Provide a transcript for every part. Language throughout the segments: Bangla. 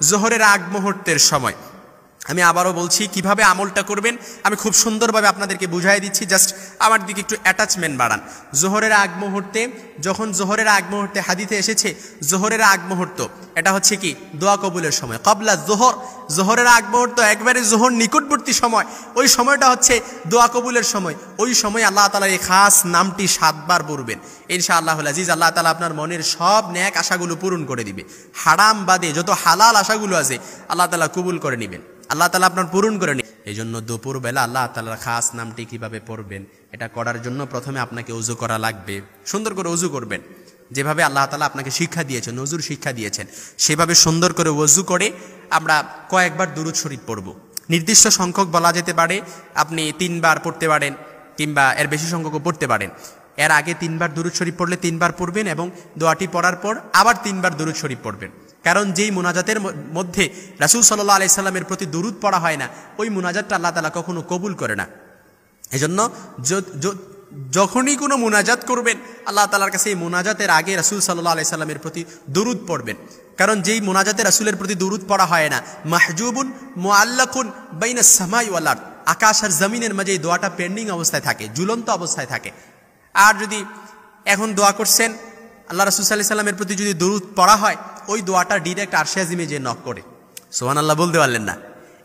জোহরের আগ মুহূর্তের সময়। আমি আবারও বলছি কিভাবে আমলটা করবেন, আমি খুব সুন্দরভাবে আপনাদেরকে বুঝাই দিচ্ছি, জাস্ট আমার দিকে একটু অ্যাটাচমেন্ট বাড়ান। জোহরের আগ মুহূর্তে, যখন জোহরের আগ মুহূর্তে হাদিসে এসেছে জোহরের আগ মুহূর্ত, এটা হচ্ছে কি দোয়া কবুলের সময়। ক্বাবলা জোহর, জোহরের আগ মুহূর্ত একবারে জোহর নিকটবর্তী সময়, ওই সময়টা হচ্ছে দোয়া কবুলের সময়। ওই সময় আল্লাহ তাআলার এই খাস নামটি 7 বার পড়বেন ইনশাআল্লাহুল আজিজ। আল্লাহ তাআলা আপনার মনের সব নেক আশাগুলো পূরণ করে দিবে। হারাম বাদে যত হালাল আশাগুলো আছে আল্লাহ তাআলা কবুল করে নেবেন, আল্লাহ তাআলা আপনার পূরণ করে নেবেন। এই জন্য দুপুরবেলা আল্লাহ তাআলার খাস নামটি কিভাবে পড়বেন, এটা করার জন্য প্রথমে আপনাকে ওযু করা লাগবে। সুন্দর করে ওযু করবেন, যেভাবে আল্লাহ তাআলা আপনাকে শিক্ষা দিয়েছেন, ওযুর শিক্ষা দিয়েছেন, সেভাবে সুন্দর করে ওযু করে আমরা কয়েকবার দুরূদ শরীফ পড়ব। নির্দিষ্ট সংখ্যক বলা যেতে পারে, আপনি 3 বার পড়তে পারেন কিংবা এর বেশি সংখ্যকও পড়তে পারেন। এর আগে 3 বার দুরূদ শরীফ পড়লে 3 বার পড়বেন এবং দোয়াটি পড়ার পর আবার 3 বার দুরূদ শরীফ পড়বেন। কারণ যেই মুনাজাতের মধ্যে রাসূল সাল্লাল্লাহু আলাইহি সাল্লামের প্রতি দুরূদ পড়া হয় না, ওই মুনাজাতটা আল্লাহ তাআলা কখনো কবুল করে না। এজন্য যখনই কোনো মুনাজাত করবেন আল্লাহ তাআলার কাছে এই মুনাজাতের আগে রাসূল সাল্লাল্লাহু আলাইহি সাল্লামের প্রতি দুরূদ পড়বেন। কারণ যেই মুনাজাতে রাসূলের প্রতি দুরূদ পড়া হয় না, মাহজুবুন মুআল্লাকুন বাইনাস সামাই ওয়াল আরদ, আকাশ আর জমিনের মাঝে এই দোয়াটা পেন্ডিং অবস্থায় থাকে, ঝুলন্ত অবস্থায় থাকে। আর যদি এখন দোয়া করছেন আল্লাহ রাসূল সাল্লাল্লাহু আলাইহি সাল্লামের প্রতি যদি দুরূদ পড়া হয়, ওই দোয়াটা ডিরেক্ট আরশে আজিমে যে নক করে। সুবহানাল্লাহ বলতে পারলেন না?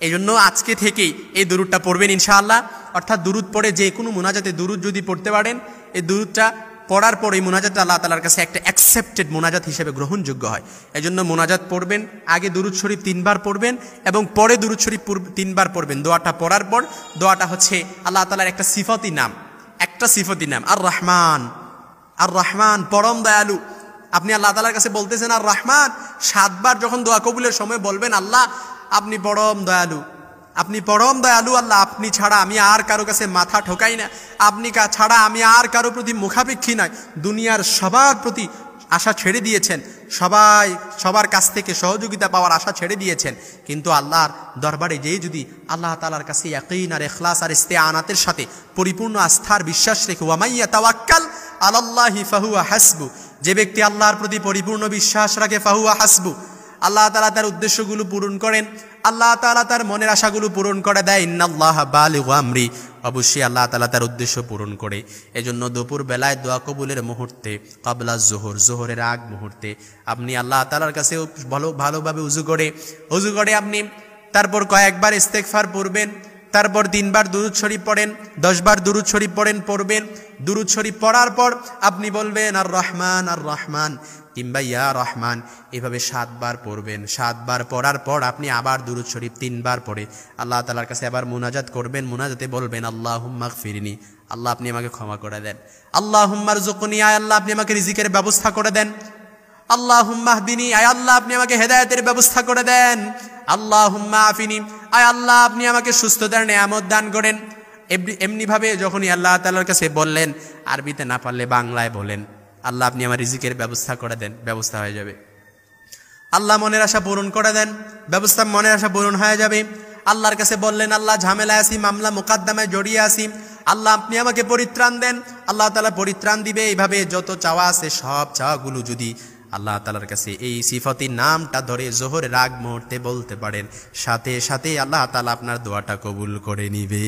এই জন্য আজকে থেকেই এই দুরূদটা পড়বেন ইনশাআল্লাহ। অর্থাৎ দুরূদ পড়ে যে কোনো মুনাজাতে দুরূদ যদি পড়তে পারেন, এই দুরূদটা পড়ার পর এই মুনাজাতটা আল্লাহ তাআলার কাছে একটা অ্যাকসেপ্টেড মুনাজাত হিসেবে গ্রহণযোগ্য হয়। এই জন্য মুনাজাত পড়বেন, আগে দুরূদ শরীফ 3 বার পড়বেন এবং পরে দুরূদ শরীফ 3 বার পড়বেন। দোয়াটা পড়ার পর, দোয়াটা হচ্ছে আল্লাহ তাআলার একটা সিফাতি নাম, আর রহমান। আর রহমান পরম দয়ালু। আপনি আল্লাহ তাআলার কাছে বলতেছেন আর রহমান, 7 বার যখন দোয়া কবুলের সময় বলবেন আল্লাহ আপনি পরম দয়ালু, আপনি পরম দয়ালু আল্লাহ, আপনি ছাড়া আমি আর কারো কাছে মাথা ঠোকাই না, আপনি ছাড়া আমি আর কারো প্রতি মুখাপেক্ষী নয়, দুনিয়ার সবার প্রতি আশা ছেড়ে দিয়েছেন, সবার কাছ থেকে সহযোগিতা পাওয়ার আশা ছেড়ে দিয়েছেন। কিন্তু আল্লাহর দরবারে যেই যদি আল্লাহ তাআলার কাছে ইয়াকিন আর ইখলাস আর ইস্তেআনাতের সাথে পরিপূর্ণ আস্থার বিশ্বাস রেখে, ওয়া মাইয়া তাওয়াক্কাল আলাল্লাহি ফাহুয়া হাসবু, যে ব্যক্তি আল্লাহর প্রতি পরিপূর্ণ বিশ্বাস রাখে, ফাহুয়া হাসবু, আল্লাহ তাআলা তার উদ্দেশ্যগুলো পূরণ করেন, আল্লাহ তাআলা তার মনের আশাগুলো পূরণ করে দেয়। ইন্নাল্লাহা বালিগু আমরি, অবশ্যই আল্লাহ তাআলা তার উদ্দেশ্য পূরণ করে। এজন্য দুপুর বেলায় দোয়া কবুলের মুহূর্তে, ক্বাবলা জোহর, জোহরের আগ মুহূর্তে আপনি আল্লাহ তাআলার কাছে ভালোভাবে উযু করে আপনি তারপর কয়েকবার ইস্তেগফার পড়বেন, তারপর 3 বার দুরূদ শরীফ পড়েন, 10 বার দুরূদ শরীফ পড়বেন। দুরূদ শরীফ পড়ার পর আপনি বলবেন আর রহমান আর রহমান কিংবা ইয়া রহমান, এভাবে 7 বার পড়বেন। 7 বার পড়ার পর আপনি আবার দুরূদ শরীফ 3 বার পড়ে আল্লাহ তাআলার কাছে আবার মুনাজাত করবেন। মুনাজাতে বলবেন আল্লাহুম্মা গফিরনি, আল্লাহ আপনি আমাকে ক্ষমা করে দেন। আল্লাহুম্মা রযুকনি, আয় আল্লাহ আপনি আমাকে রিজিকের ব্যবস্থা করে দেন। আল্লাহুম্মা হদিনি, আয় আল্লাহ আপনি আমাকে হেদায়েতের ব্যবস্থা করে দেন। আল্লাহুম্মা আফিনি, আয় আল্লাহ আপনি আমাকে সুস্থতার নেয়ামত দান করেন। এমনিভাবে যখনই আল্লাহ তাআলার কাছে বললেন, আরবিতে না পারলে বাংলায় বলেন, আল্লাহ আপনি আমার রিজিকের ব্যবস্থা করে দেন, ব্যবস্থা হয়ে যাবে। আল্লাহ মনের আশা পূরণ করে দেন, মনের আশা পূরণ হয়ে যাবে। আল্লাহর কাছে বললেন আল্লাহ ঝামেলায় আছি, মামলা মোকদ্দমায় জড়িয়ে আছি, আল্লাহ আপনি আমাকে পরিত্রাণ দেন, আল্লাহ তাআলা পরিত্রাণ দিবে। এইভাবে যত চাওয়া আছে সব চাওয়াগুলো যদি আল্লাহ তাআলার কাছে এই সিফাতি নামটা ধরে জোহরের আগ মুহূর্তে বলতে পারেন, সাথে সাথে আল্লাহ তাআলা আপনার দোয়াটা কবুল করে নিবে।